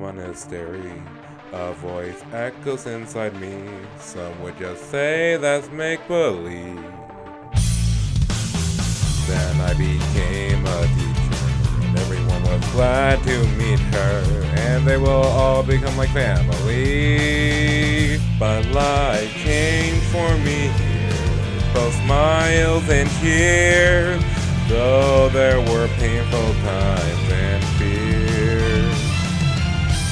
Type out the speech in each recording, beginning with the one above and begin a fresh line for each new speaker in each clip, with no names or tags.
monastery. A voice echoes inside me. Some would just say that's make-believe. Then I became a teacher, and everyone was glad to meet her, and they will all become like family. But life changed for me here, both smiles and tears, though there were painful times and fears.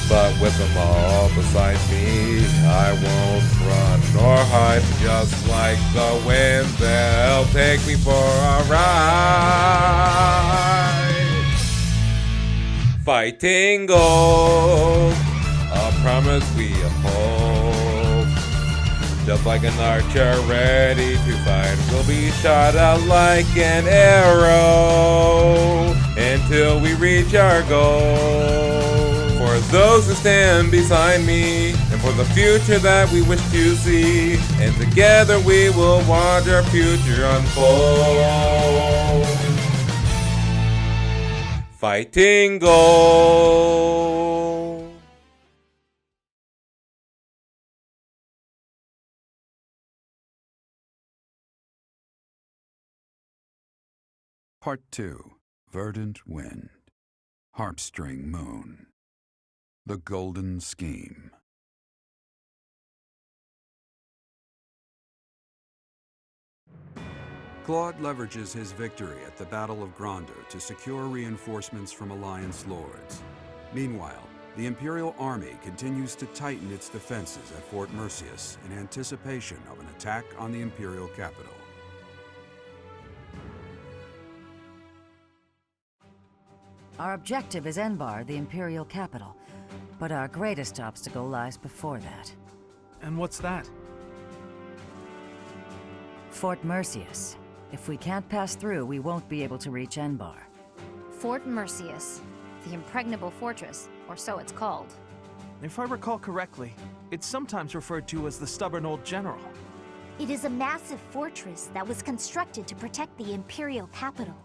But with them all beside me, I won't run nor hide. Just like the wind, they'll take me for a ride. Fighting gold, a promise we uphold. Just like an archer ready to fight, we'll be shot out like an arrow until we reach our goal. For those who stand beside me, and for the future that we wish to see, and together we will watch our future unfold. Fighting gold.
Part 2. Verdant Wind. Harpstring Moon. The Golden Scheme. Claude leverages his victory at the Battle of Gronder to secure reinforcements from Alliance lords. Meanwhile, the Imperial Army continues to tighten its defenses at Fort Mercius in anticipation of an attack on the Imperial capital.
Our objective is Enbar, the Imperial capital, but our greatest obstacle lies before that.
And what's that?
Fort Mercius. If we can't pass through, we won't be able to reach Enbar.
Fort Mercius, the impregnable fortress, or so it's called.
If I recall correctly, it's sometimes referred to as the Stubborn Old General.
It is a massive fortress that was constructed to protect the Imperial capital.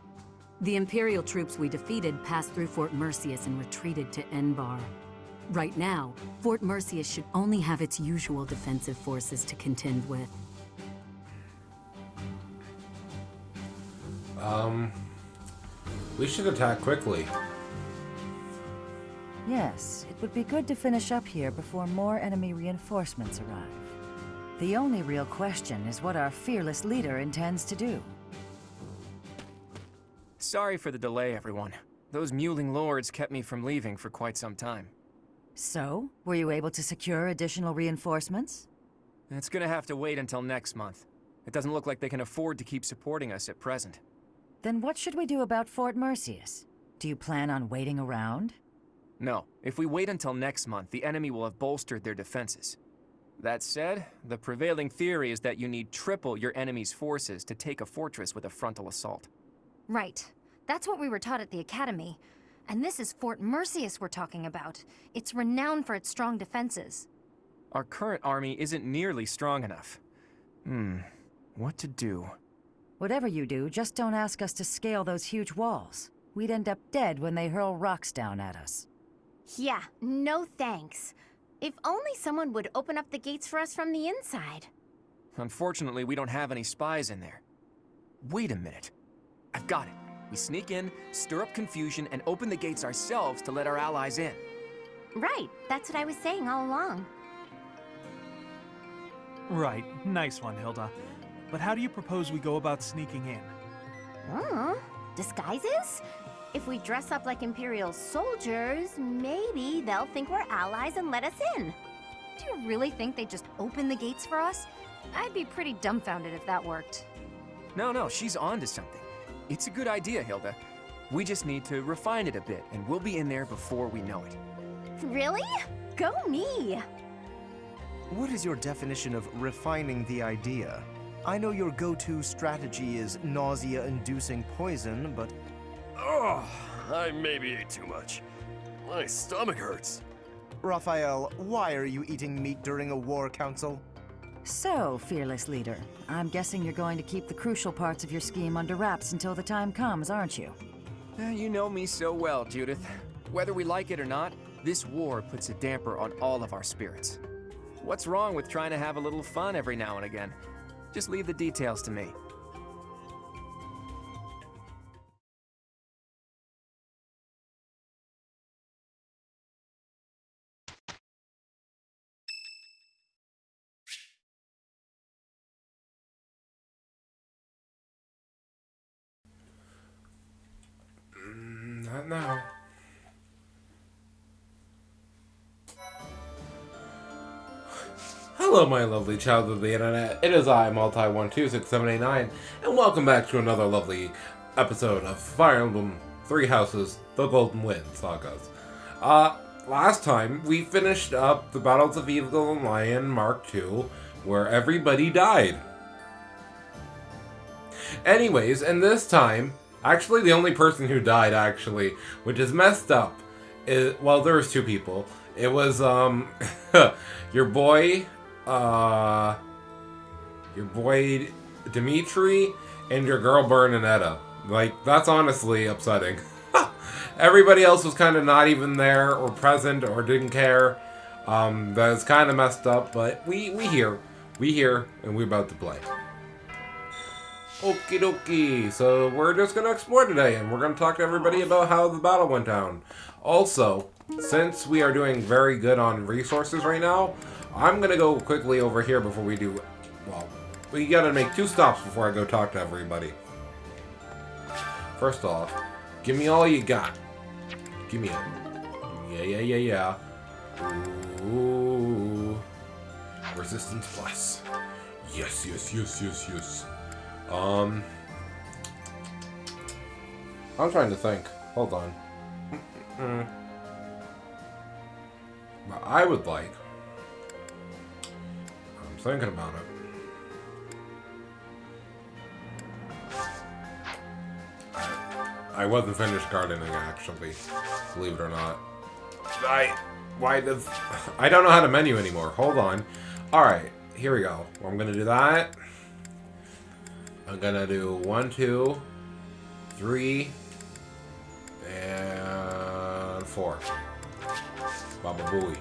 The Imperial troops we defeated passed through Fort Mercius and retreated to Enbar. Right now, Fort Mercius should only have its usual defensive forces to contend with.
We should attack quickly.
Yes, it would be good to finish up here before more enemy reinforcements arrive. The only real question is what our fearless leader intends to do.
Sorry for the delay, everyone. Those mewling lords kept me from leaving for quite some time.
So, were you able to secure additional reinforcements?
It's gonna have to wait until next month. It doesn't look like they can afford to keep supporting us at present.
Then what should we do about Fort Mercius? Do you plan on waiting around?
No, if we wait until next month, the enemy will have bolstered their defenses. That said, the prevailing theory is that you need triple your enemy's forces to take a fortress with a frontal assault.
Right. That's what we were taught at the academy. And this is Fort Mercius we're talking about. It's renowned for its strong defenses.
Our current army isn't nearly strong enough. What to do?
Whatever you do, just don't ask us to scale those huge walls. We'd end up dead when they hurl rocks down at us.
Yeah, no thanks. If only someone would open up the gates for us from the inside.
Unfortunately, we don't have any spies in there. Wait a minute. I've got it. We sneak in, stir up confusion, and open the gates ourselves to let our allies in.
Right, that's what I was saying all along.
Right, nice one, Hilda. But how do you propose we go about sneaking in?
Disguises? If we dress up like Imperial soldiers, maybe they'll think we're allies and let us in.
Do you really think they'd just open the gates for us? I'd be pretty dumbfounded if that worked.
No, she's on to something. It's a good idea, Hilda. We just need to refine it a bit, and we'll be in there before we know it.
Really? Go me!
What is your definition of refining the idea? I know your go-to strategy is nausea-inducing poison, but...
Oh, I maybe ate too much. My stomach hurts.
Raphael, why are you eating meat during a war council?
So, fearless leader, I'm guessing you're going to keep the crucial parts of your scheme under wraps until the time comes, aren't you?
You know me so well, Judith. Whether we like it or not, This war puts a damper on all of our spirits. What's wrong with trying to have a little fun every now and again? Just leave the details to me.
Not now. Hello, my lovely child of the internet. It is I, Multi-126789, and welcome back to another lovely episode of Fire Emblem Three Houses, the Golden Wind sagas. Last time we finished up the Battles of Eagle and Lion Mark II, where everybody died. Anyways, and this time, actually the only person who died, actually, which is messed up, is, well, there was two people. It was, your boy Dimitri and your girl Bernadetta. Like, that's honestly upsetting. Everybody else was kind of not even there or present or didn't care. That's kind of messed up, but we here, and we're about to play. Okie dokie, so we're just going to explore today, and we're going to talk to everybody about how the battle went down. Also, since we are doing very good on resources right now, I'm going to go quickly over here before we do, well, we got to make 2 stops before I go talk to everybody. First off, give me all you got. Give me it. Yeah. Ooh. Resistance plus. Yes. I'm trying to think. Hold on. But I would like... I'm thinking about it. I wasn't finished gardening, actually. Believe it or not. I don't know how to menu anymore. Hold on. Alright, here we go. Well, I'm gonna do that. I'm gonna do 1, 2, 3, and 4. Baba Booey.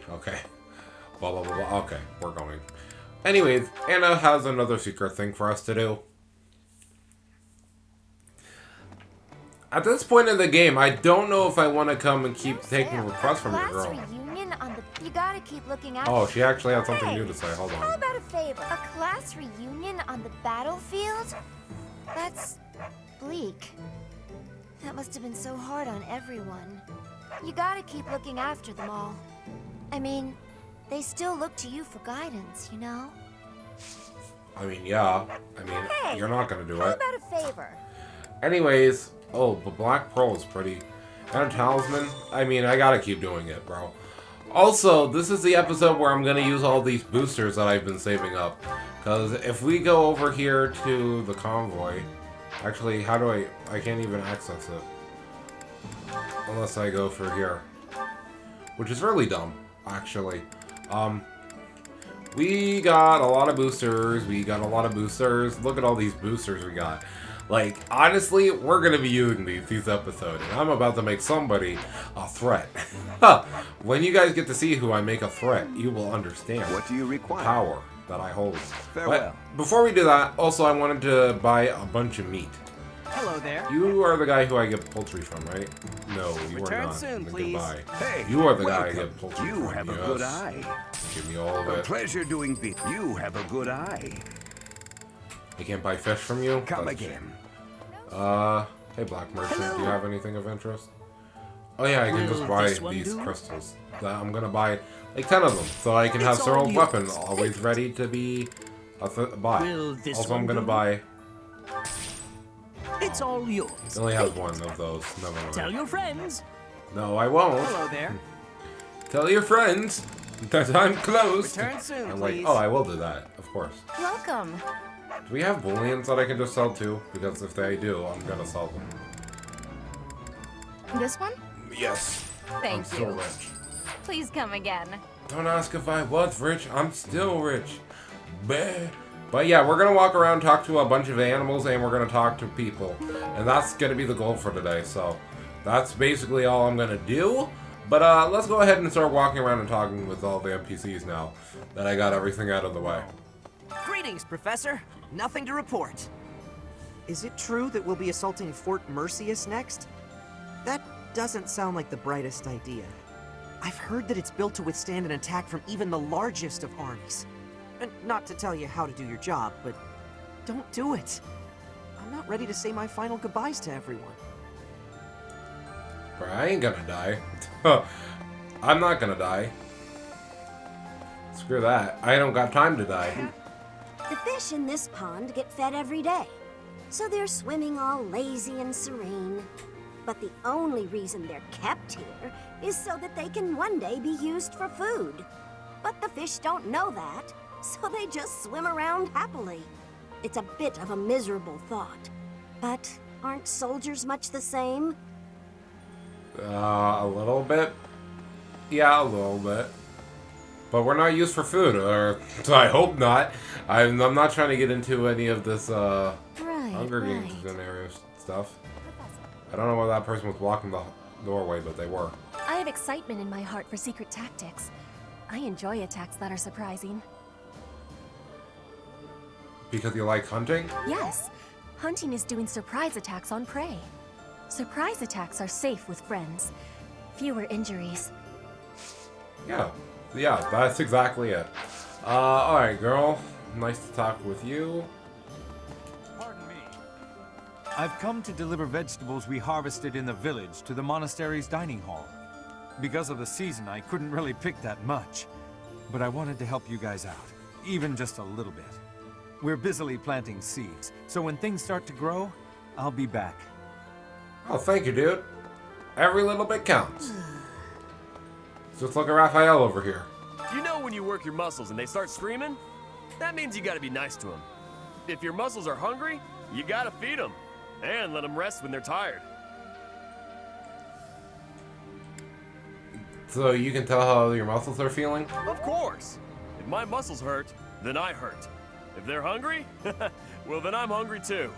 Okay. Blah, blah, blah, blah. Okay, we're going. Anyways, Anna has another secret thing for us to do. At this point in the game, I don't know if I want to come and keep taking requests from your girl.
Reunion on the... You gotta keep looking out.
Oh, she actually had something new to say. Hold on.
How about a favor? A class reunion on the battlefield? That's bleak. That must have been so hard on everyone. You gotta keep looking after them all. I mean, they still look to you for guidance, you know?
I mean, yeah. I mean,
Hey,
you're not gonna do
How
it.
about a favor?
Anyways, oh, the Black Pearl is pretty. And a talisman? I mean, I gotta keep doing it, bro. Also, this is the episode where I'm gonna use all these boosters that I've been saving up. Because if we go over here to the convoy... Actually, how do I can't even access it. Unless I go through here. Which is really dumb, actually. We got a lot of boosters. Look at all these boosters we got. Like, honestly, we're going to be using these episodes. And I'm about to make somebody a threat. When you guys get to see who I make a threat, you will understand
what do you require?
The power that I hold.
Farewell.
But before we do that, also I wanted to buy a bunch of meat.
Hello there.
You are the guy who I get poultry from, right? No, you
Return
are not.
soon,
Then
please.
Goodbye.
Hey,
you are the guy I
welcome.
get poultry
You
from.
have a
Yes.
good eye.
Give me all of
A
it.
pleasure doing business. You have a good eye.
I can't buy fish from you?
Come
That's
again.
Hey Black Merchant,
Hello.
do you have anything of interest? Oh yeah, I can just buy
this one
these
do?
crystals. I'm gonna buy like 10 of them, so I can have
It's
several
all
weapons
yours.
always ready to be bought.
Will this
Also, I'm
one
gonna
do?
buy...
It's all yours.
It only has one of those. Never mind.
Tell your friends.
No, I won't.
Hello there.
Tell your friends that I'm close.
Return soon,
I'm like,
please.
oh, I will do that, of course.
Welcome.
Do we have booleans that I can just sell too? Because if they do, I'm gonna sell them.
This one?
Yes.
Thank
I'm still
you.
rich.
Please come again.
Don't ask if I was rich. I'm still rich. Bah. But yeah, we're gonna walk around, talk to a bunch of animals, and we're gonna talk to people. And that's gonna be the goal for today, so That's basically all I'm gonna do. But let's go ahead and start walking around and talking with all the NPCs now that I got everything out of the way.
Greetings, Professor. Nothing to report. Is it true that we'll be assaulting Fort Mercius next? That doesn't sound like the brightest idea. I've heard that it's built to withstand an attack from even the largest of armies. And not to tell you how to do your job, but don't do it. I'm not ready to say my final goodbyes to everyone.
Bro, I ain't gonna die. I'm not gonna die. Screw that. I don't got time to die.
The fish in this pond get fed every day, so they're swimming all lazy and serene. But the only reason they're kept here is so that they can one day be used for food. But the fish don't know that, so they just swim around happily. It's a bit of a miserable thought. But aren't soldiers much the same?
A little bit. Yeah, a little bit. But we're not used for food, or I hope not. I'm not trying to get into any of this Hunger Games scenario stuff. I don't know why that person was blocking the doorway, but they were.
I have excitement in my heart for secret tactics. I enjoy attacks that are surprising.
Because you like hunting?
Yes. Hunting is doing surprise attacks on prey. Surprise attacks are safe with friends. Fewer injuries.
Yeah, that's exactly it. Alright, girl. Nice to talk with you.
Pardon me. I've come to deliver vegetables we harvested in the village to the monastery's dining hall. Because of the season, I couldn't really pick that much. But I wanted to help you guys out, even just a little bit. We're busily planting seeds, so when things start to grow, I'll be back.
Oh, thank you, dude. Every little bit counts. Just look at Raphael over here.
You know when you work your muscles and they start screaming? That means you gotta be nice to them. If your muscles are hungry, you gotta feed them. And let them rest when they're tired.
So you can tell how your muscles are feeling?
Of course. If my muscles hurt, then I hurt. If they're hungry, well then I'm hungry too.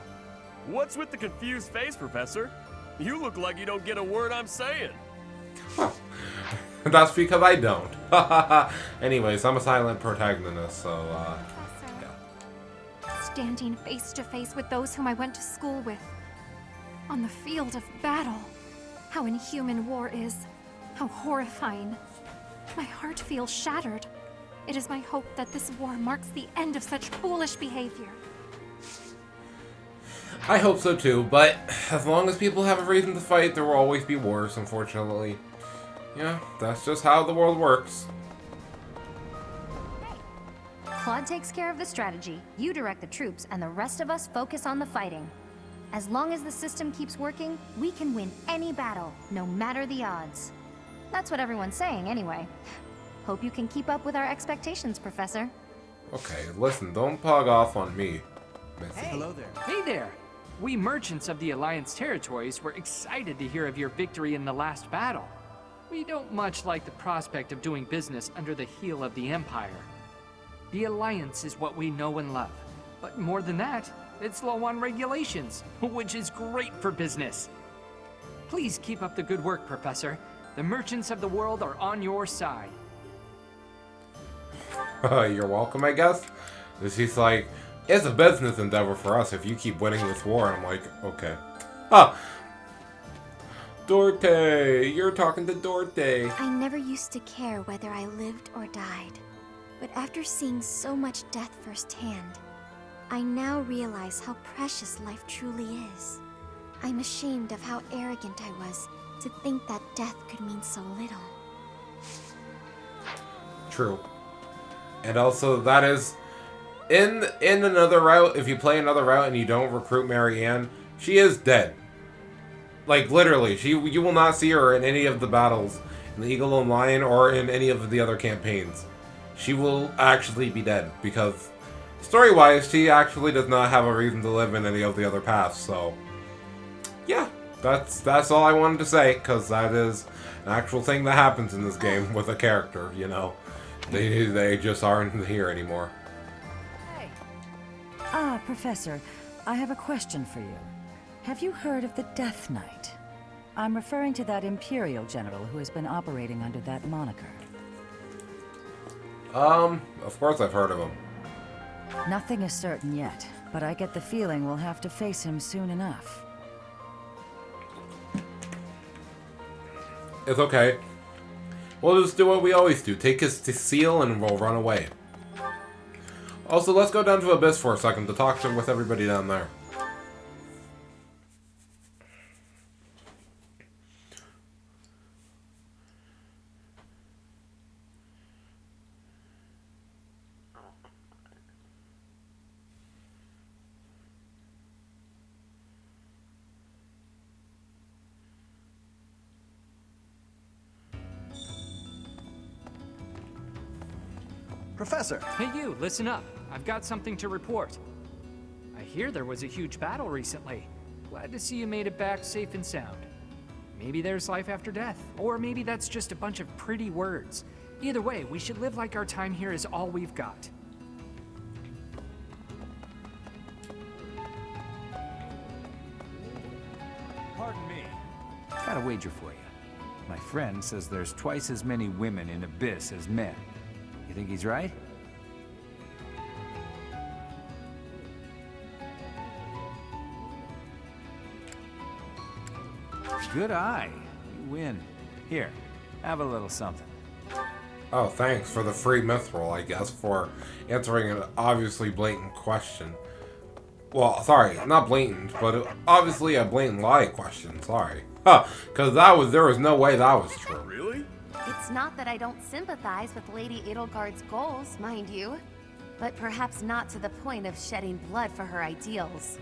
What's with the confused face, Professor? You look like you don't get a word I'm saying.
That's because I don't. Anyways, I'm a silent protagonist, so, yeah.
Standing face to face with those whom I went to school with. On the field of battle. How inhuman war is. How horrifying. My heart feels shattered. It is my hope that this war marks the end of such foolish behavior.
I hope so too, but as long as people have a reason to fight, there will always be wars, unfortunately. Yeah, that's just how the world works.
Claude takes care of the strategy, you direct the troops, and the rest of us focus on the fighting. As long as the system keeps working, we can win any battle, no matter the odds. That's what everyone's saying, anyway. Hope you can keep up with our expectations, Professor.
Okay, listen, don't pog off on me, Missy.
Hey, hello there. Hey there. We merchants of the Alliance territories were excited to hear of your victory in the last battle. We don't much like the prospect of doing business under the heel of the Empire. The Alliance is what we know and love. But more than that, it's low on regulations, which is great for business. Please keep up the good work, Professor. The merchants of the world are on your side.
You're welcome, I guess. She's like, it's a business endeavor for us if you keep winning this war. And I'm like, okay. Ah! Dorte! You're talking to Dorte.
I never used to care whether I lived or died. But after seeing so much death firsthand, I now realize how precious life truly is. I'm ashamed of how arrogant I was to think that death could mean so little.
True. And also, that is... In another route, if you play another route and you don't recruit Marianne, she is dead. Like, literally. You will not see her in any of the battles in the Eagle and Lion or in any of the other campaigns. She will actually be dead, because story-wise, she actually does not have a reason to live in any of the other paths, so... Yeah, that's all I wanted to say, because that is an actual thing that happens in this game with a character, you know. They just aren't here anymore.
Ah, Professor, I have a question for you. Have you heard of the Death Knight? I'm referring to that Imperial general who has been operating under that moniker.
Of course I've heard of him.
Nothing is certain yet, but I get the feeling we'll have to face him soon enough.
It's okay. We'll just do what we always do. Take his seal and we'll run away. Also, let's go down to Abyss for a second to talk with everybody down there.
Professor!
Hey you, listen up. I've got something to report. I hear there was a huge battle recently. Glad to see you made it back safe and sound. Maybe there's life after death, or maybe that's just a bunch of pretty words. Either way, we should live like our time here is all we've got.
Pardon me. Got a wager for you. My friend says there's twice as many women in Abyss as men. You think he's right? Good eye. You win. Here, have a little something.
Oh, thanks for the free mithril, I guess, for answering an obviously blatant question. Well, sorry, not blatant, but obviously a blatant lie question, sorry. Huh, because there was no way that was true.
Really?
It's not that I don't sympathize with Lady Edelgard's goals, mind you, but perhaps not to the point of shedding blood for her ideals.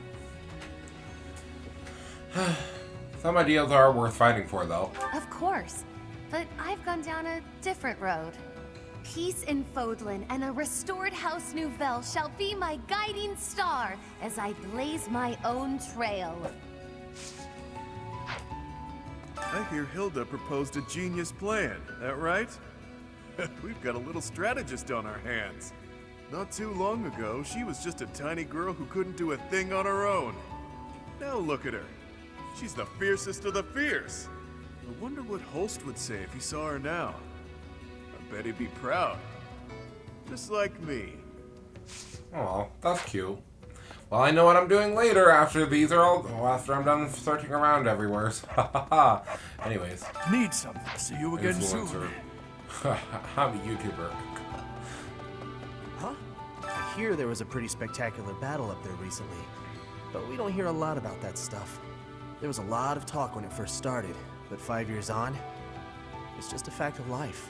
Some ideals are worth fighting for, though.
Of course, but I've gone down a different road. Peace in Fodlan and a restored House Nouvelle shall be my guiding star as I blaze my own trail.
I hear Hilda proposed a genius plan, that right? We've got a little strategist on our hands. Not too long ago, she was just a tiny girl who couldn't do a thing on her own. Now look at her. She's the fiercest of the fierce. I wonder what Holst would say if he saw her now. I bet he'd be proud. Just like me.
Oh, that's cute. Well, I know what I'm doing later after after I'm done searching around everywhere. Anyways.
Need something. See you again soon.
I'm a YouTuber.
Huh? I hear there was a pretty spectacular battle up there recently, but we don't hear a lot about that stuff. There was a lot of talk when it first started, but 5 years on, it's just a fact of life.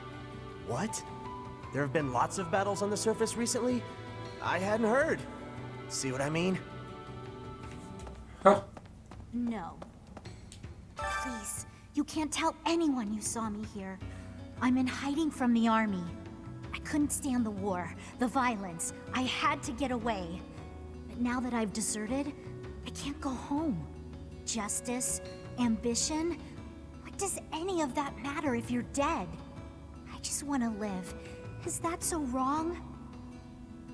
What? There have been lots of battles on the surface recently? I hadn't heard. See what I mean?
Huh?
No. Please, you can't tell anyone you saw me here. I'm in hiding from the army. I couldn't stand the war, the violence. I had to get away. But now that I've deserted, I can't go home. Justice, ambition, what does any of that matter if you're dead? I just want to live. Is that so wrong?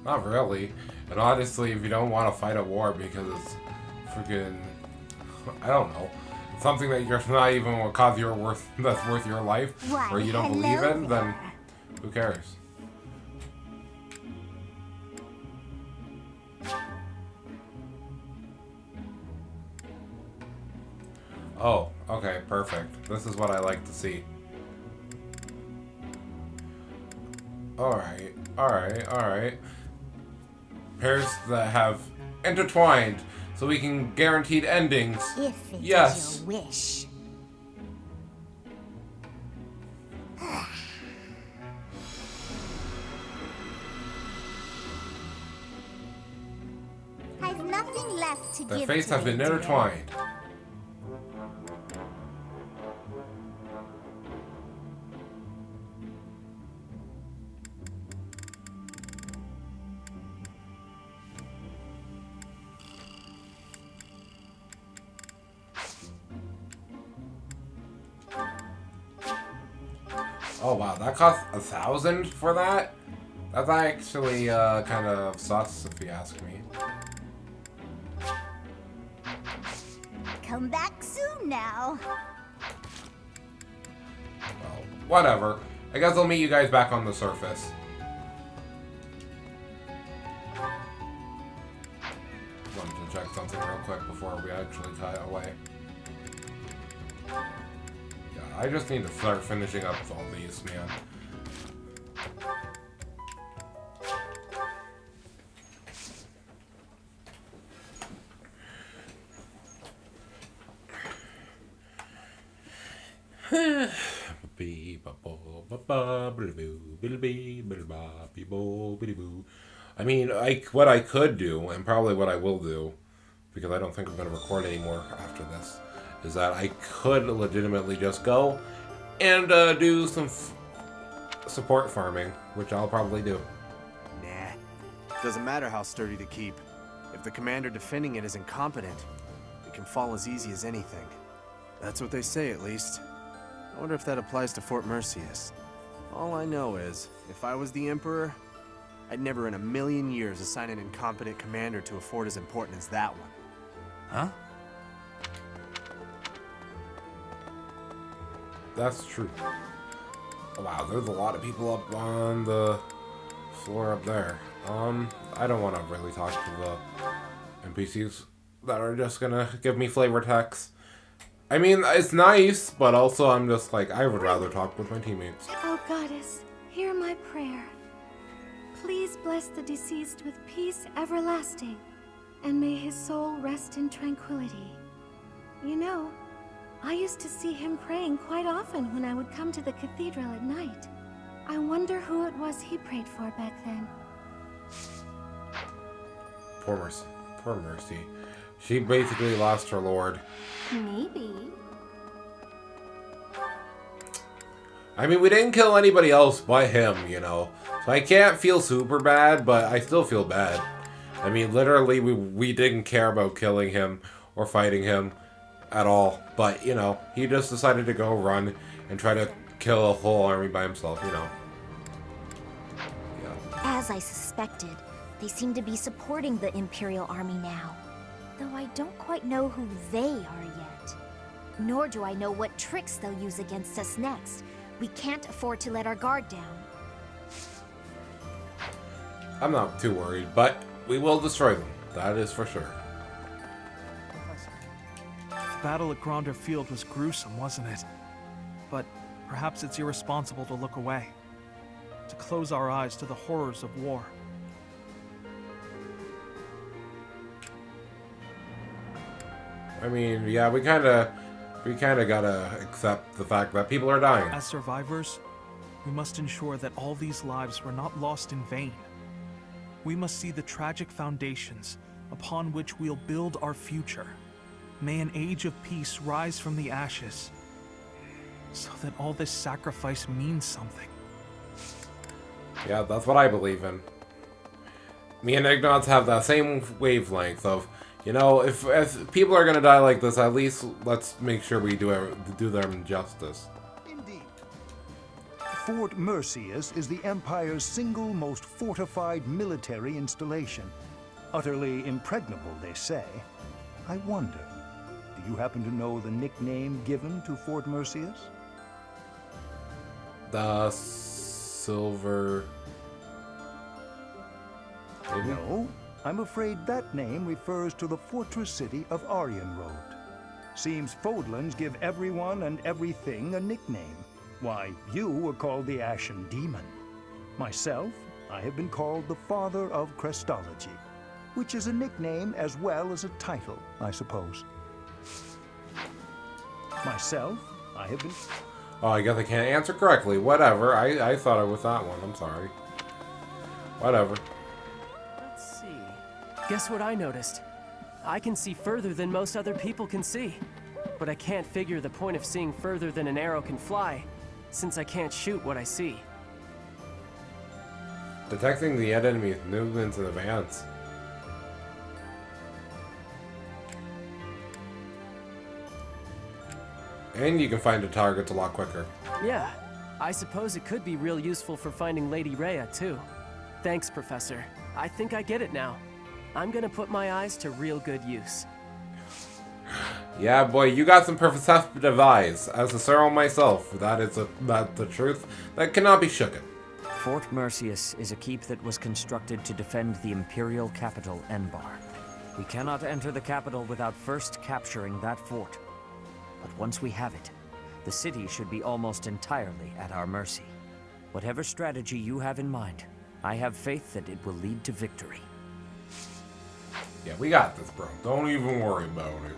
Not really. And honestly, if you don't want to fight a war because it's freaking, I don't know, something that you're not even will cause that's worth your life,
Why,
or you don't believe in, then who cares? Oh, okay, perfect. This is what I like to see. Alright, alright, alright. Pairs that have intertwined, so we can guaranteed endings.
If it
yes.
is your wish. I've nothing left to
Their
give
fates
to
have been
you, dear.
intertwined. Oh wow, that cost 1,000 for that? That's actually kind of sus if you ask me.
Come back soon now.
whatever. I guess I'll meet you guys back on the surface. Wanted to check something real quick before we actually cut away. Yeah, I just need to start finishing up all these, man. I mean, what I could do, and probably what I will do, because I don't think I'm going to record anymore after this, is that I could legitimately just go and do some support farming, which I'll probably do.
Nah. Doesn't matter how sturdy to keep. If the commander defending it is incompetent, it can fall as easy as anything. That's what they say, at least. I wonder if that applies to Fort Mercius. All I know is, if I was the Emperor, I'd never in a million years assign an incompetent commander to a fort as important as that one.
Huh?
That's true. Oh, wow, there's a lot of people up on the floor up there. I don't want to really talk to the NPCs that are just gonna give me flavor text. I mean, it's nice, but also I'm just like, I would rather talk with my teammates.
Oh, Goddess, hear my prayer. Please bless the deceased with peace everlasting, and may his soul rest in tranquility. You know, I used to see him praying quite often when I would come to the cathedral at night. I wonder who it was he prayed for back then.
Poor Mercy. Poor Mercy. She basically lost her lord.
Maybe.
I mean, we didn't kill anybody else but him, you know. So I can't feel super bad, but I still feel bad. I mean, literally, we didn't care about killing him or fighting him at all. But, you know, he just decided to go run and try to kill a whole army by himself, you know. Yeah.
As I suspected, they seem to be supporting the Imperial Army now. Though I don't quite know who they are yet. Nor do I know what tricks they'll use against us next. We can't afford to let our guard down.
I'm not too worried, but we will destroy them. That is for sure.
The battle at Gronder Field was gruesome, wasn't it? But perhaps it's irresponsible to look away. To close our eyes to the horrors of war.
I mean, yeah, we kind of gotta accept the fact that people are dying.
As survivors, we must ensure that all these lives were not lost in vain. We must see the tragic foundations upon which we'll build our future. May an age of peace rise from the ashes, so that all this sacrifice means something.
Yeah, that's what I believe in. Me and Ignatz have that same wavelength of, you know, if people are gonna die like this, at least let's make sure we do them justice.
Indeed. Fort Mercius is the Empire's single most fortified military installation. Utterly impregnable, they say. I wonder, do you happen to know the nickname given to Fort Mercius?
The Silver... Maybe?
No. I'm afraid that name refers to the fortress city of Aryenroad. Seems Fodlans give everyone and everything a nickname. Why, you were called the Ashen Demon. Myself, I have been called the Father of Crestology, which is a nickname as well as a title, I suppose. Myself, I have been...
Oh, I guess I can't answer correctly. Whatever. I thought I was that one. I'm sorry. Whatever.
Guess what I noticed? I can see further than most other people can see. But I can't figure the point of seeing further than an arrow can fly, since I can't shoot what I see.
Detecting the enemy's movements in advance. And you can find the targets a lot quicker.
Yeah, I suppose it could be real useful for finding Lady Rhea, too. Thanks, Professor. I think I get it now. I'm gonna put my eyes to real good use.
Yeah, boy, you got some perceptive eyes. As a Cyril myself, that's the truth that cannot be shooken.
Fort Mercius is a keep that was constructed to defend the imperial capital, Enbar. We cannot enter the capital without first capturing that fort. But once we have it, the city should be almost entirely at our mercy. Whatever strategy you have in mind, I have faith that it will lead to victory.
Yeah, we got this, bro. Don't even worry about it.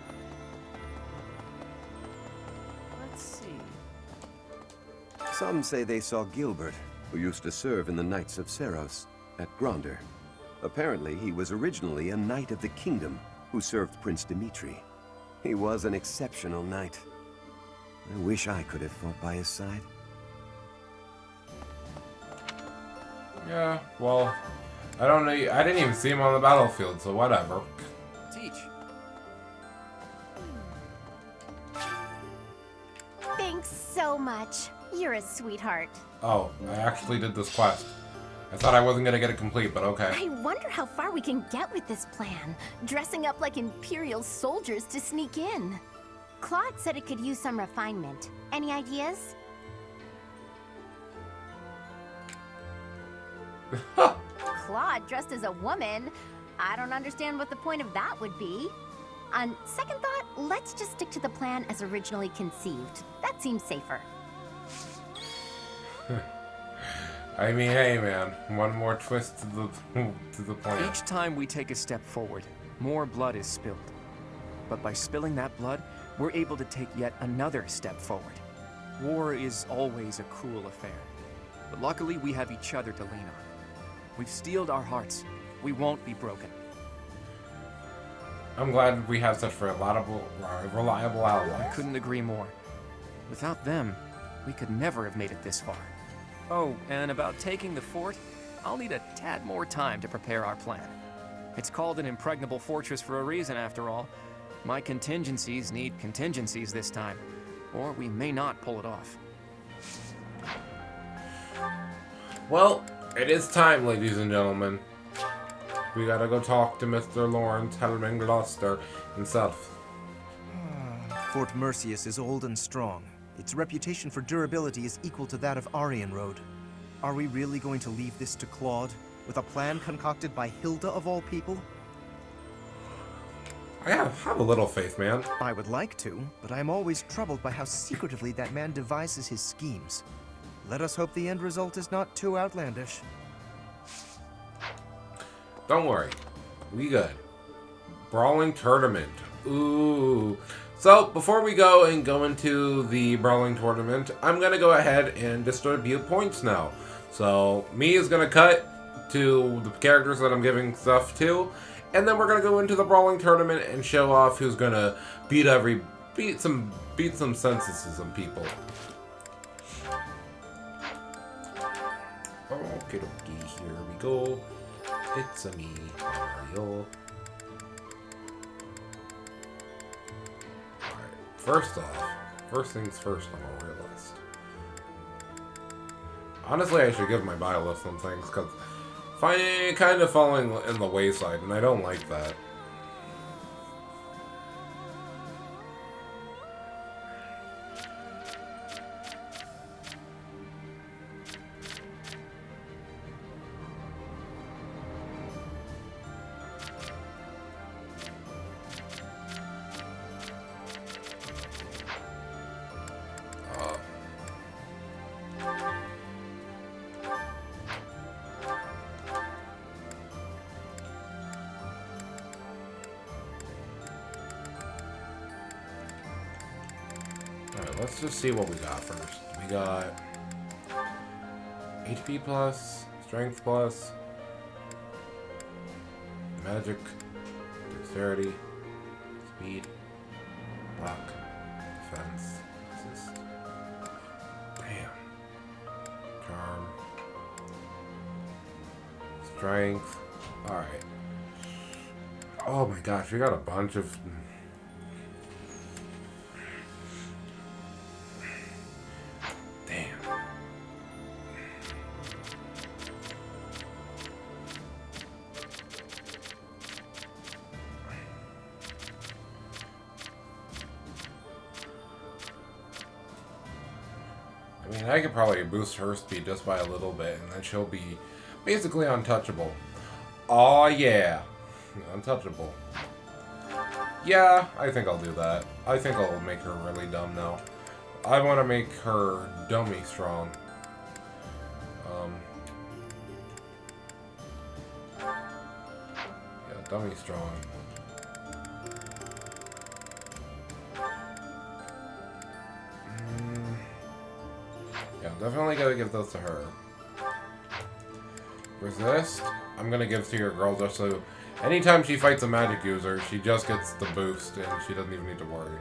Let's see.
Some say they saw Gilbert, who used to serve in the Knights of Seros, at Gronder. Apparently, he was originally a Knight of the Kingdom who served Prince Dimitri. He was an exceptional knight. I wish I could have fought by his side.
Yeah, well, I don't know. I didn't even see him on the battlefield, so whatever.
Teach.
Thanks so much. You're a sweetheart.
Oh, I actually did this quest. I thought I wasn't gonna get it complete, but okay.
I wonder how far we can get with this plan. Dressing up like Imperial soldiers to sneak in. Claude said it could use some refinement. Any ideas? Claude dressed as a woman? I don't understand what the point of that would be. On second thought, let's just stick to the plan as originally conceived. That seems safer.
I mean, hey man, one more twist to the plan.
Each time we take a step forward, more blood is spilled. But by spilling that blood, we're able to take yet another step forward. War is always a cruel affair. But luckily, we have each other to lean on. We've steeled our hearts. We won't be broken.
I'm glad we have such reliable allies.
I couldn't agree more. Without them, we could never have made it this far. Oh, and about taking the fort, I'll need a tad more time to prepare our plan. It's called an impregnable fortress for a reason, after all. My contingencies need contingencies this time, or we may not pull it off.
Well, it is time, ladies and gentlemen. We gotta go talk to Mr. Lawrence Hellman Gloucester himself.
Fort Mercius is old and strong. Its reputation for durability is equal to that of Aryan Road. Are we really going to leave this to Claude, with a plan concocted by Hilda of all people?
I have a little faith, man.
I would like to, but I'm always troubled by how secretively that man devises his schemes. Let us hope the end result is not too outlandish.
Don't worry. We good. Brawling Tournament. Ooh. So, before we go into the Brawling Tournament, I'm going to go ahead and distribute points now. So, me is going to cut to the characters that I'm giving stuff to, and then we're going to go into the Brawling Tournament and show off who's going to beat some senses of people. Okay, here we go. It's a me, Mario. First off, first things first on our list. Honestly, I should give my bio list some things, because kind of falling in the wayside, and I don't like that. Let's just see what we got first. We got HP plus, strength plus, magic, dexterity, speed, block, defense, assist. Damn. Charm. Strength. Alright. Oh my gosh, we got a bunch of... mean, I could probably boost her speed just by a little bit, and then she'll be basically untouchable. Oh yeah, untouchable. Yeah, I think I'll do that. I think I'll make her really dumb now. I want to make her dummy strong. Yeah, dummy strong. Yeah, definitely gotta give those to her. Resist, I'm gonna give to your girl just so anytime she fights a magic user, she just gets the boost and she doesn't even need to worry.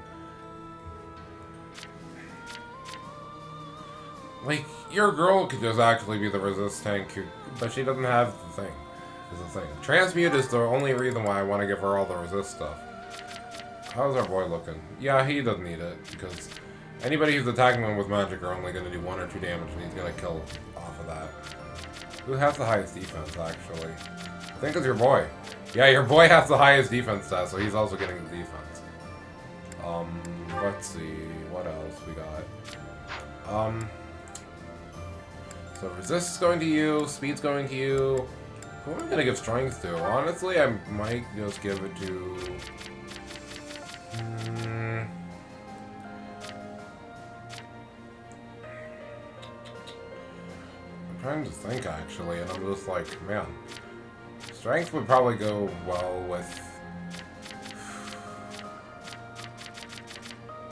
Like, your girl could just actually be the resist tank, but she doesn't have the thing. Is the thing. Transmute is the only reason why I want to give her all the resist stuff. How's our boy looking? Yeah, he doesn't need it, because anybody who's attacking him with magic are only going to do 1 or 2 damage, and he's going to kill off of that. Who has the highest defense, actually? I think it's your boy. Yeah, your boy has the highest defense stat, so he's also getting the defense. Let's see, what else we got? So resist is going to you, speed's going to you. Who am I gonna give strength to? Honestly, I might just give it to... I'm trying to think, actually, and I'm just like, man. Strength would probably go well with...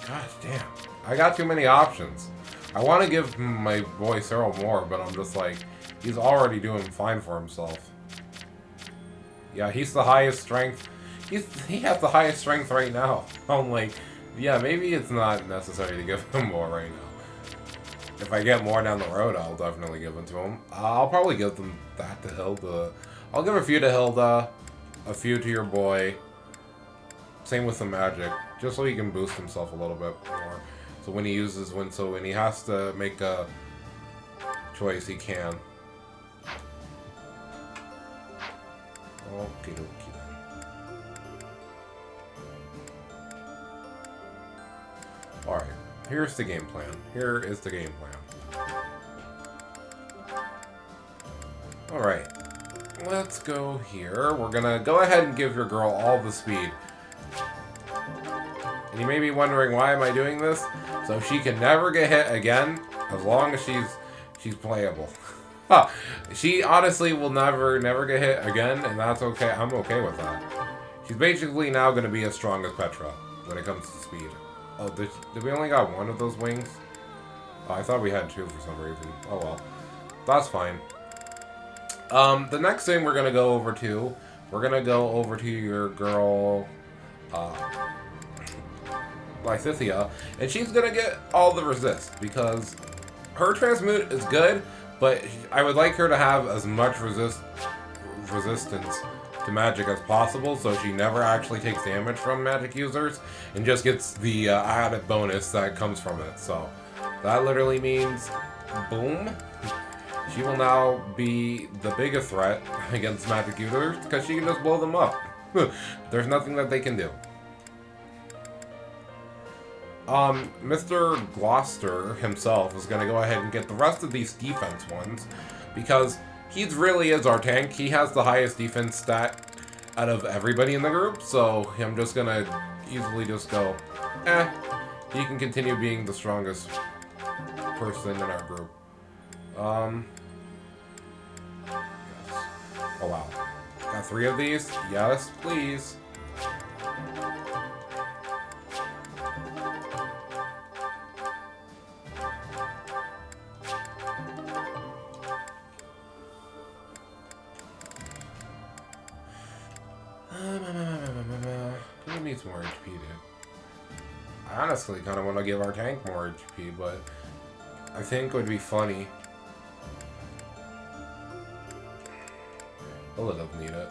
Gosh damn. I got too many options. I want to give my boy Cyril more, but I'm just like, he's already doing fine for himself. Yeah, he's the highest strength. He has the highest strength right now. I'm like, yeah, maybe it's not necessary to give him more right now. If I get more down the road, I'll definitely give them to him. I'll probably give them that to Hilda. I'll give a few to Hilda, a few to your boy. Same with the magic, just so he can boost himself a little bit more. So when he uses so when he has to make a choice, he can. Okie dokie. Alright, here's the game plan. Here is the game plan. Alright, let's go here. We're gonna go ahead and give your girl all the speed. And you may be wondering, why am I doing this? So she can never get hit again, as long as she's playable. Huh. She honestly will never get hit again, and that's okay. I'm okay with that. She's basically now going to be as strong as Petra when it comes to speed. Oh, did we only got 1 of those wings? Oh, I thought we had 2 for some reason. Oh well. That's fine. The next thing we're going to go over to, your girl, Lysithia, and she's gonna get all the resist because her transmute is good, but I would like her to have as much resistance to magic as possible, so she never actually takes damage from magic users and just gets the added bonus that comes from it. So that literally means, boom, she will now be the biggest threat against magic users because she can just blow them up. There's nothing that they can do. Mr. Gloucester himself is going to go ahead and get the rest of these defense ones, because he really is our tank. He has the highest defense stat out of everybody in the group, so I'm just going to easily just go, he can continue being the strongest person in our group. Yes. Oh wow. Got 3 of these? Yes, please. Who needs more HP, dude? I honestly kind of want to give our tank more HP, but I think it would be funny. Hilda doesn't need it.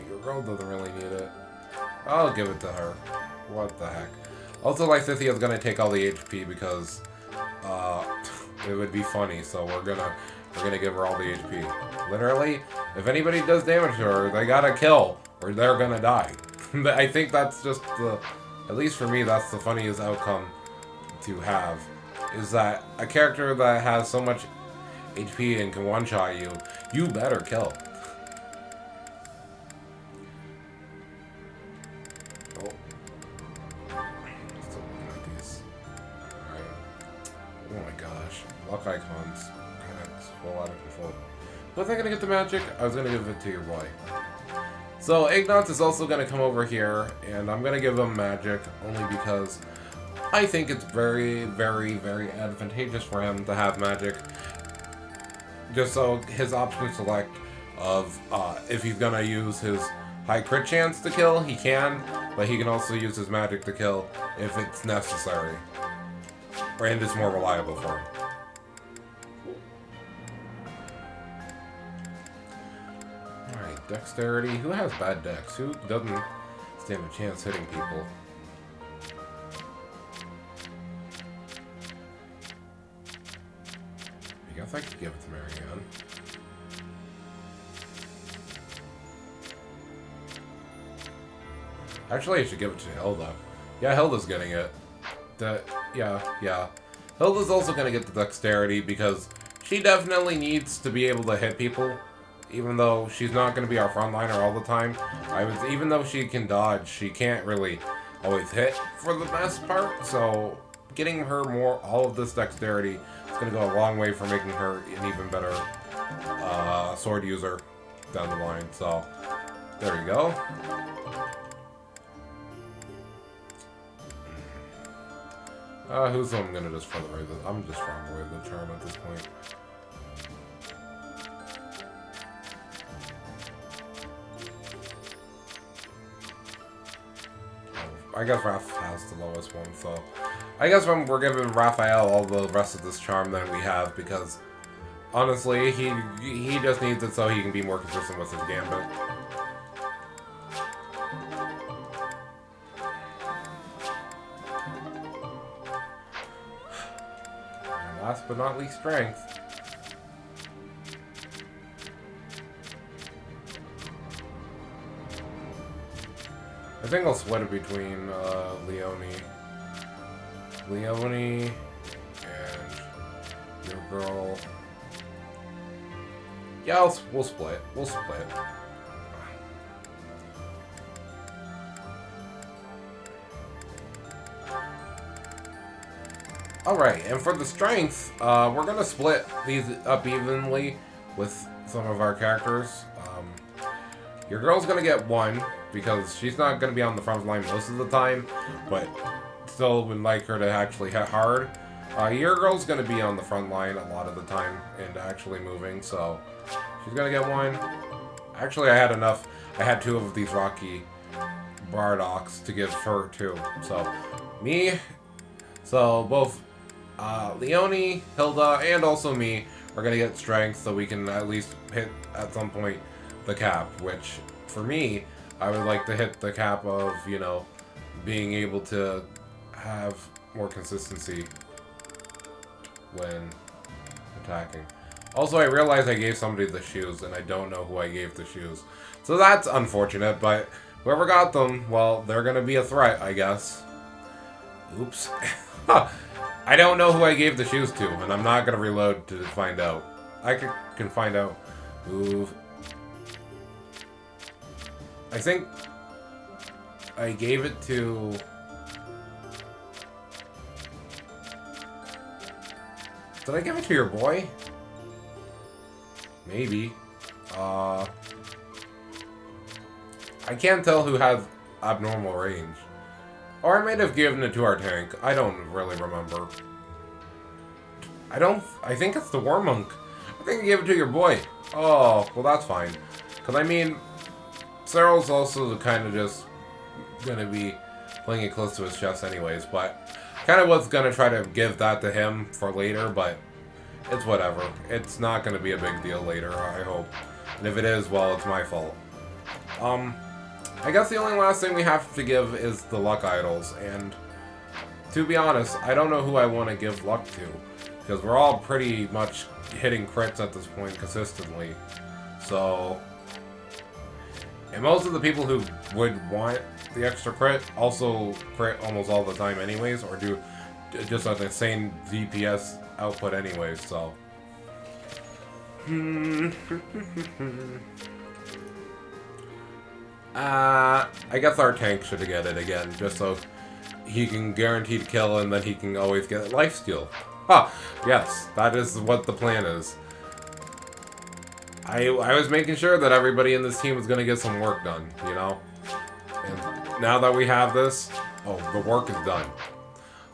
Your girl doesn't really need it. I'll give it to her. What the heck. Also, Lysithia is going to take all the HP because it would be funny. So we're gonna give her all the HP. Literally, if anybody does damage to her, they gotta kill, or they're gonna die. I think that's just at least for me, that's the funniest outcome to have. Is that a character that has so much HP and can one-shot you, you better kill. Oh. Still looking at these. Alright. Oh my gosh. Luck icons. God, it's a whole out of control. Was I gonna get the magic? I was gonna give it to your boy. So Ignatz is also gonna come over here, and I'm gonna give him magic only because I think it's very, very, very advantageous for him to have magic. Just so his option select of if he's gonna use his high crit chance to kill, he can, but he can also use his magic to kill if it's necessary. And it's more reliable for him. Alright, dexterity. Who has bad dex? Who doesn't stand a chance hitting people? I guess I could give it to Marianne. Actually, I should give it to Hilda. Yeah, Hilda's getting it. Yeah. Hilda's also gonna get the dexterity because she definitely needs to be able to hit people. Even though she's not gonna be our frontliner all the time. Even though she can dodge, she can't really always hit for the best part. So getting her all of this dexterity is going to go a long way for making her an even better sword user down the line. So there you go. Who's I'm going to just throw away the... I'm just throwing away the charm at this point. I guess Raph has the lowest one, so... I guess we're giving Raphael all the rest of this charm that we have, because... honestly, he just needs it so he can be more consistent with his gambit. And last but not least, strength. I think I'll split it between Leone and your girl. Yeah, we'll split. We'll split. Alright, and for the strength, we're gonna split these up evenly with some of our characters. Your girl's gonna get 1, because she's not gonna be on the front line most of the time, but still would like her to actually hit hard. Your girl's gonna be on the front line a lot of the time and actually moving, so she's gonna get 1. Actually, I had enough. I had 2 of these Rocky Bardocks to give her 2. So, both Leone, Hilda, and also me are gonna get strength so we can at least hit at some point the cap, which for me, I would like to hit the cap of, you know, being able to have more consistency when attacking. Also, I realized I gave somebody the shoes, and I don't know who I gave the shoes. So that's unfortunate, but whoever got them, well, they're gonna be a threat, I guess. Oops. I don't know who I gave the shoes to, and I'm not gonna reload to find out. I can find out. Move. I think I gave it to... Did I give it to your boy? Maybe. I can't tell who has abnormal range. Or I might have given it to our tank. I don't really remember. I think it's the War Monk. I think I gave it to your boy. Oh, well that's fine. Because I mean, Cyril's also kind of just going to be playing it close to his chest anyways, but kind of was going to try to give that to him for later, but it's whatever. It's not going to be a big deal later, I hope. And if it is, well, it's my fault. I guess the only last thing we have to give is the luck idols, and to be honest, I don't know who I want to give luck to. because we're all pretty much hitting crits at this point consistently. So, and most of the people who would want the extra crit also crit almost all the time anyways, or do just an insane DPS output anyways, so. I guess our tank should get it again, just so he can guarantee to kill and then he can always get lifesteal. Ah, yes, that is what the plan is. I was making sure that everybody in this team was going to get some work done, you know? And now that we have this, oh, the work is done.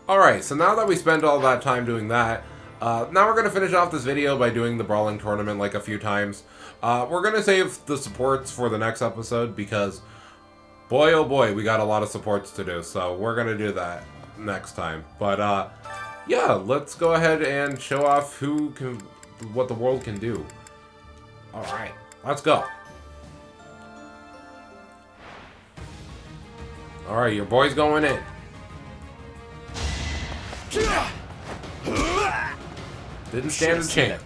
Alright, so now that we spent all that time doing that, now we're going to finish off this video by doing the Brawling Tournament like a few times. We're going to save the supports for the next episode because, boy oh boy, we got a lot of supports to do. So we're going to do that next time. But, yeah, let's go ahead and show off what the world can do. Alright, let's go. Alright, your boy's going in. Didn't stand a chance.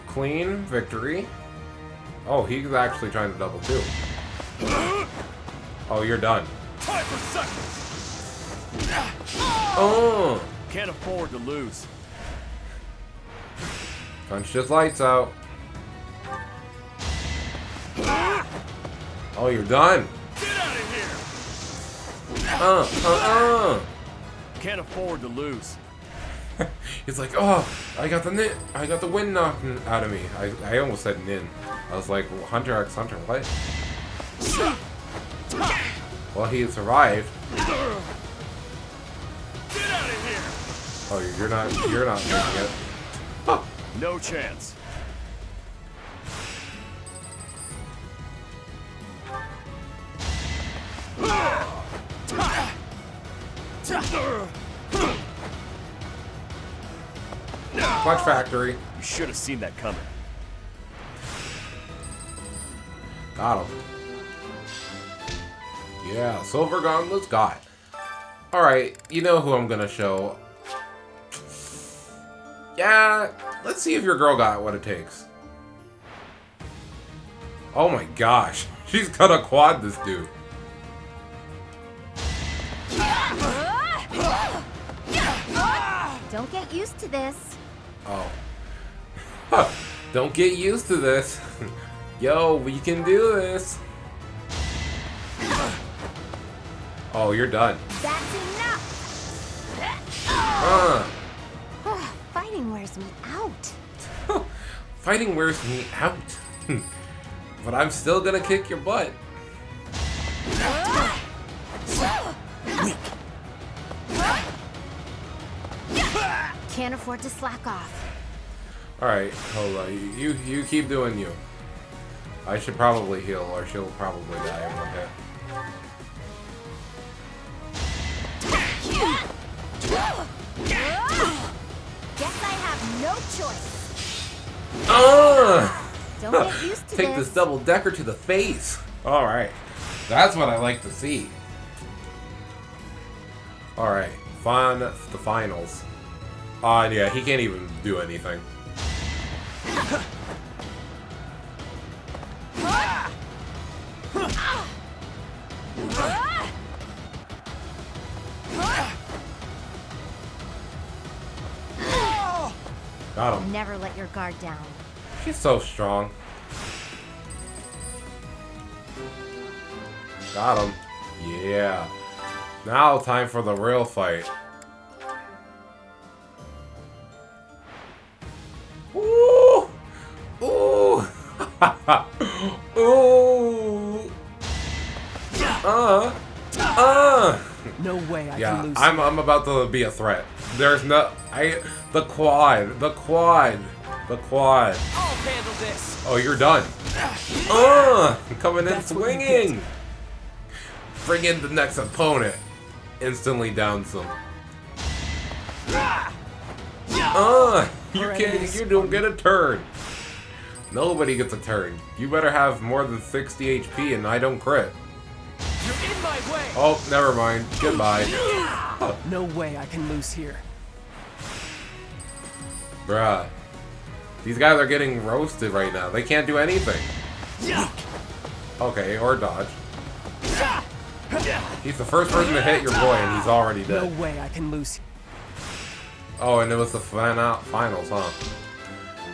Clean victory. Oh, he's actually trying to double too. Oh, you're done.
Time for seconds.
Oh!
Can't afford to lose.
Punch just lights out. Oh, you're done.
Get out of here. Can't afford to lose.
He's like, oh, I got the wind knocked out of me. I almost said nin. I was like, Hunter x Hunter, what? Well, he survived.
Get out of here.
Oh, you're not making it. Huh.
No chance.
Clutch Factory.
You should have seen that coming.
Got him. Yeah, Silver Gauntlets got. Alright, you know who I'm gonna show. Yeah, let's see if your girl got what it takes. Oh my gosh, she's gonna quad this dude.
Don't get used to this.
Oh. Huh. Don't get used to this. Yo, we can do this. Oh, you're done.
That's enough. Fighting wears me out.
Fighting wears me out. But I'm still gonna kick your butt.
Can't afford to slack off.
Alright, hold on. You keep doing you. I should probably heal, or she'll probably die in one hit.
Guess I have no choice. Don't get used to
Take this double decker to the face. Alright. That's what I like to see. Alright. The finals. Yeah, he can't even do anything. Got him.
Never let your guard down.
She's so strong. Got him. Yeah. Now time for the real fight. Ooh! Ooh! Ooh!
No way I
yeah,
can lose.
I'm about to be a threat. There's no the quad.
I'll handle this.
Oh, you're done. Coming in swinging. Bring in the next opponent. Instantly downs them. You don't get a turn. Nobody gets a turn. You better have more than 60 HP and I don't crit.
You're in my way!
Oh, never mind. Goodbye.
No way I can lose here.
Bruh. These guys are getting roasted right now. They can't do anything. Okay, or dodge. He's the first person to hit your boy, and he's already dead.
No way I can lose.
Oh, and it was the finals, huh?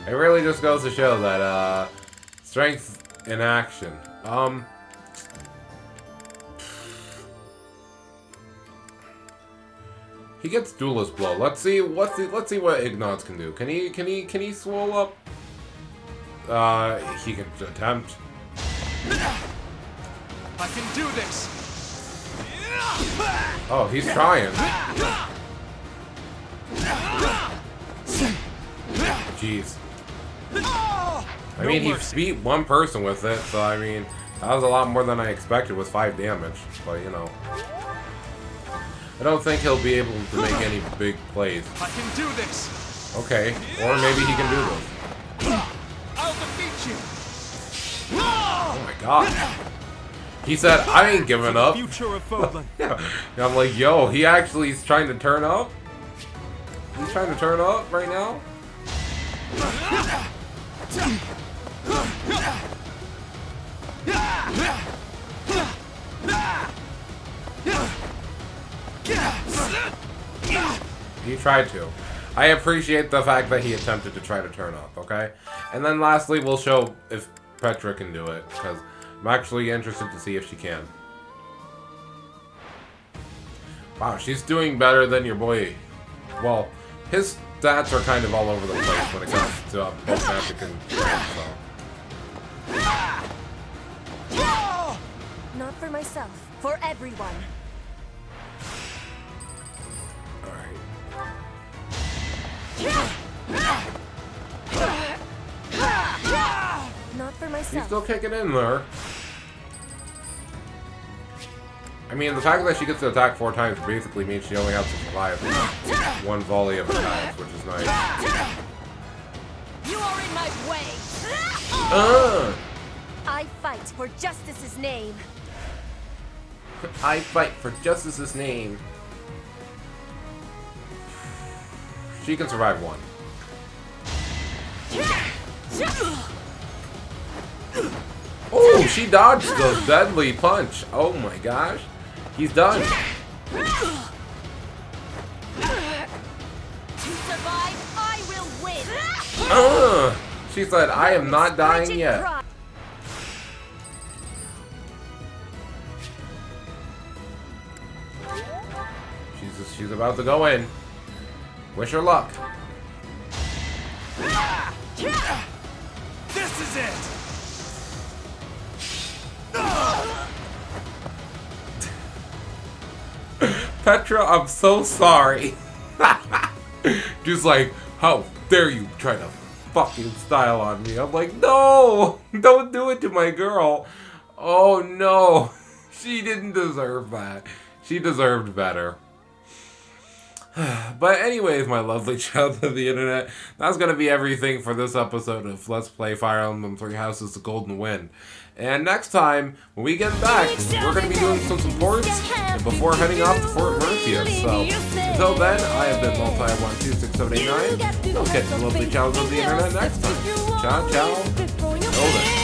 It really just goes to show that, strength in action. He gets duelist blow. Let's see what Ignatz can do. Can he swole up? He can attempt.
I can do this.
Oh, he's trying. Jeez. I mean, he beat one person with it, so I mean, that was a lot more than I expected with 5 damage. But you know, I don't think he'll be able to make any big plays.
I can do this.
Okay, or maybe he can do this.
I'll defeat you.
Oh my god. He said, I ain't giving up.
Future of Fodlan.
Yeah. I'm like, yo, he actually is trying to turn up? He's trying to turn up right now? He tried to. I appreciate the fact that he attempted to try to turn up, okay? And then lastly, we'll show if Petra can do it, because I'm actually interested to see if she can. Wow, she's doing better than your boy. Well, his stats are kind of all over the place when it comes to both magic and strength, so.
Not for myself, for everyone.
Alright.
Not for myself.
He's still kicking in there. I mean, the fact that she gets to attack 4 times basically means she only has to survive 1 volley of attacks, which is nice.
You are in my way. I fight for justice's name.
I fight for justice's name. She can survive 1. Oh, she dodged the deadly punch. Oh my gosh. He's done.
To survive, I will win.
She said, I am not dying yet. She's about to go in. Wish her luck.
This is it.
Petra, I'm so sorry. Just like, how dare you try to fucking style on me? I'm like, no, don't do it to my girl. Oh no, she didn't deserve that. She deserved better. But anyways, my lovely child of the internet, that's going to be everything for this episode of Let's Play Fire Emblem Three Houses The Golden Wind. And next time, when we get back, we're going to be doing some supports before heading off to Fort Mercius. So, until then, I have been Multi1267889. I'll catch the lovely child of the internet next time. Ciao, ciao. Golden.